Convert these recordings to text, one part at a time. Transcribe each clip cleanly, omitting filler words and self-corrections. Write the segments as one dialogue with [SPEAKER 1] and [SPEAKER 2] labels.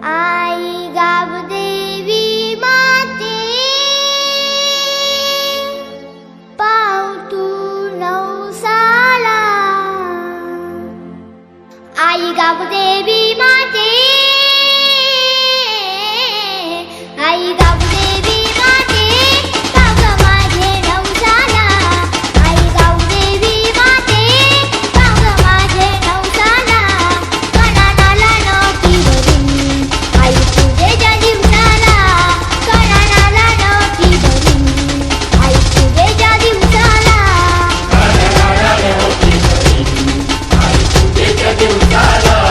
[SPEAKER 1] आई गावदेवी माते पावतू नवसाला आई गावदेवी माते आई गावदेवी माते पाव माझे नवसाला आई गावदेवी माते पाव माझे नवसाला कणाला नोकी भरून आई पूजेच्या दिवसाला कणाला नोकी भरून आई पूजेच्या दिवसाला
[SPEAKER 2] आई पूजेच्या दिवसाला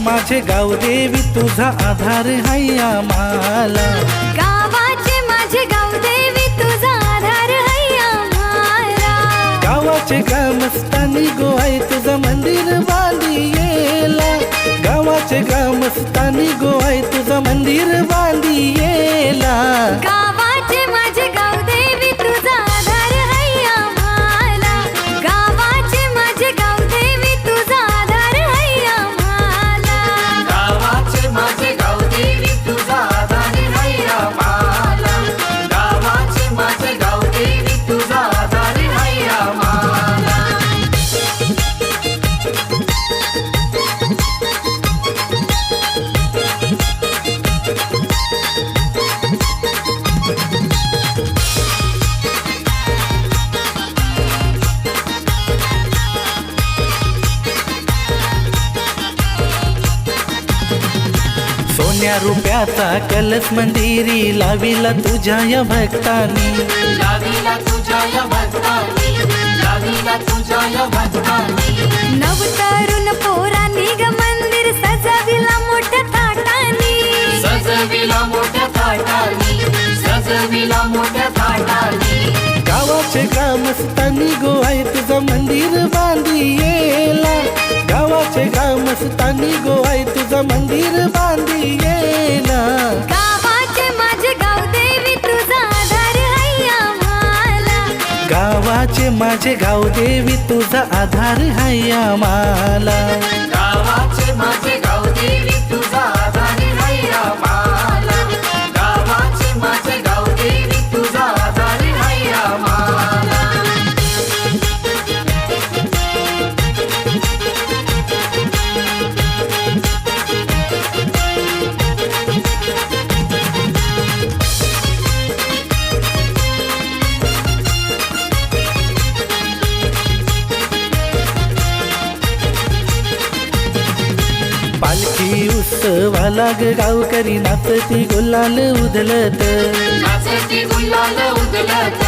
[SPEAKER 2] माझे गाव देवी तुझा आधार हाय आम्हाला.
[SPEAKER 1] गावाचे माझे गाव देवी तुझा आधार है आम्हाला.
[SPEAKER 2] गावाचे ग्रामस्थानी गो आई तुझं मंदिर बांधी येला. गावाचे ग्रामस्थानी गो आई तुझं मंदिर बांधी येला.
[SPEAKER 1] गावाचे माझे गाव देवी तुझा आधार है आम्हाला. गावाचे माझे गाव देवी तुझा आधार है आम्हाला.
[SPEAKER 3] गावाचे माझे गाव देवी तुझा आधार है आम्हाला. गावाचे माझे गाव देवी तुझा आधार है आम्हाला.
[SPEAKER 2] सोन्या रुपयाचा कलश मंदिरी लाविला तुझ्या या भक्तानी.
[SPEAKER 3] लाविला तुझ्या या भक्तानी. लाविला तुझ्या या भक्तानी.
[SPEAKER 1] नवतरुण पोरांनी ग मंदिर सजविला मोठ्या थाटानी.
[SPEAKER 3] सजविला मोठ्या थाटानी. सजविला मोठ्या थाटानी.
[SPEAKER 2] गावाचे ग्रामस्थानी गो आई तुझं मंदिर बांधी येला. गावाचे ग्रामस्थानी गो आई तुझं मंदिर बांधी येला.
[SPEAKER 1] गावाचे माझे गाव देवी तुझा आधार है आम्हाला.
[SPEAKER 2] गावाचे माझे गाव देवी तुझा आधार हाय आम्हाला.
[SPEAKER 3] गावाचे माझे गाव देवी तुझा आधार है आम्हाला. गावाचे माझे गाव देवी तुझा आधार है आम्हाला.
[SPEAKER 2] पालखी उत्सवाला ग गावकरी नाचती गुलाल उधलत.
[SPEAKER 3] नाचती गुलाल उधळत.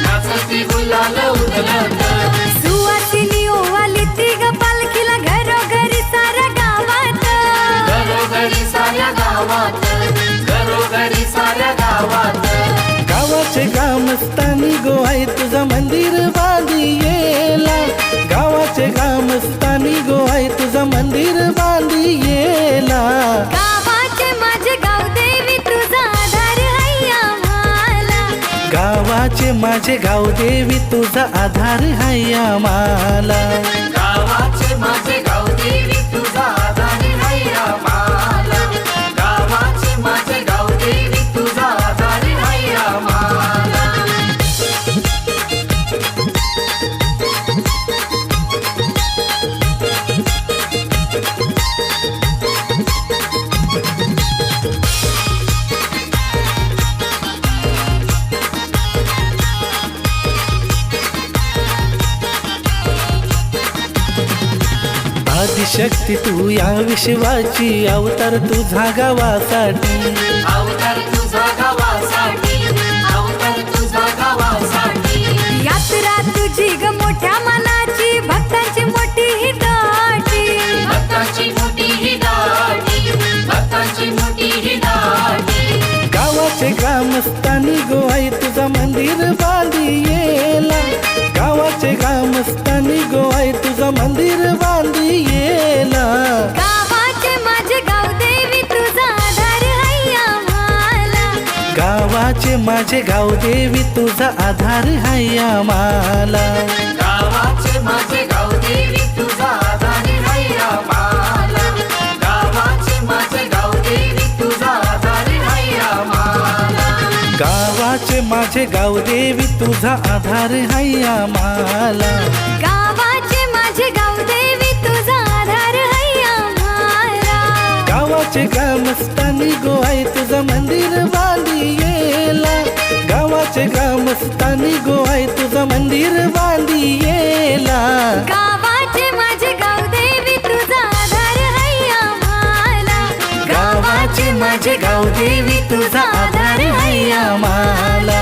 [SPEAKER 3] नाचती गुलाल उधळत.
[SPEAKER 1] सुवासिनी ओवाली ती ग पालखीला घरोघरी साऱ्या गावात.
[SPEAKER 3] घरोघरी साऱ्या गावात. घरोघरी साऱ्या गावात.
[SPEAKER 2] गावाचे ग्रामस्थानी गो आई तुझं मंदिर बांधी येला. गावाचे ग्रामस्थानी गो आई तुझं मंदिर बांधी येला.
[SPEAKER 1] गावाचे माझे गाव देवी तुझा आधार है आम्हाला.
[SPEAKER 2] गावाचे माझे गाव देवी तुझा आधार हाय आम्हाला.
[SPEAKER 3] गावाचे माझे गाव देवी तुझा आधार है आम्हाला. गावाचे माझे गाव देवी तुझा आधार है आम्हाला.
[SPEAKER 2] आदिशक्ती तू या विश्वाची अवतार तुझा गावासाठी.
[SPEAKER 3] अवतार तुझा गावासाठी. अवतार तुझा गावासाठी.
[SPEAKER 1] यात्रा तुझी ग मोठ्या मनाची भक्तांची मोठी ही दाटी.
[SPEAKER 3] भक्तांची मोठी ही दाटी. भक्तांची मोठी ही दाटी.
[SPEAKER 2] गावाचे ग्रामस्थानी गो आई तुझं मंदिर बांधी येला. गावाचे ग्रामस्थानी गो आई तुझं मंदिर बांधी येला.
[SPEAKER 1] गावाचे माझे गाव देवी तुझा आधार है आम्हाला.
[SPEAKER 2] गावाचे माझे गाव देवी तुझा आधार हाय आम्हाला.
[SPEAKER 3] गावाचे माझे गाव देवी तुझा आधार है आम्हाला. गावाचे माझे गाव देवी तुझा आधार है आम्हाला.
[SPEAKER 2] गावाचे माझे गाव देवी तुझा आधार हाय आम्हाला.
[SPEAKER 1] गावाचे माझे गाव देवी तुझा आधार है आम्हाला.
[SPEAKER 2] गावाचे ग्रामस्थानी गो आई तुझं मंदिर बांधी येला. गावाचे ग्रामस्थानी गो आई तुझं मंदिर बांधी येला.
[SPEAKER 1] गावाचे माझे गाव देवी तुझा आधार है आम्हाला.
[SPEAKER 2] गावाचे माझे गाव देवी तुझा आधार हाय आम्हाला.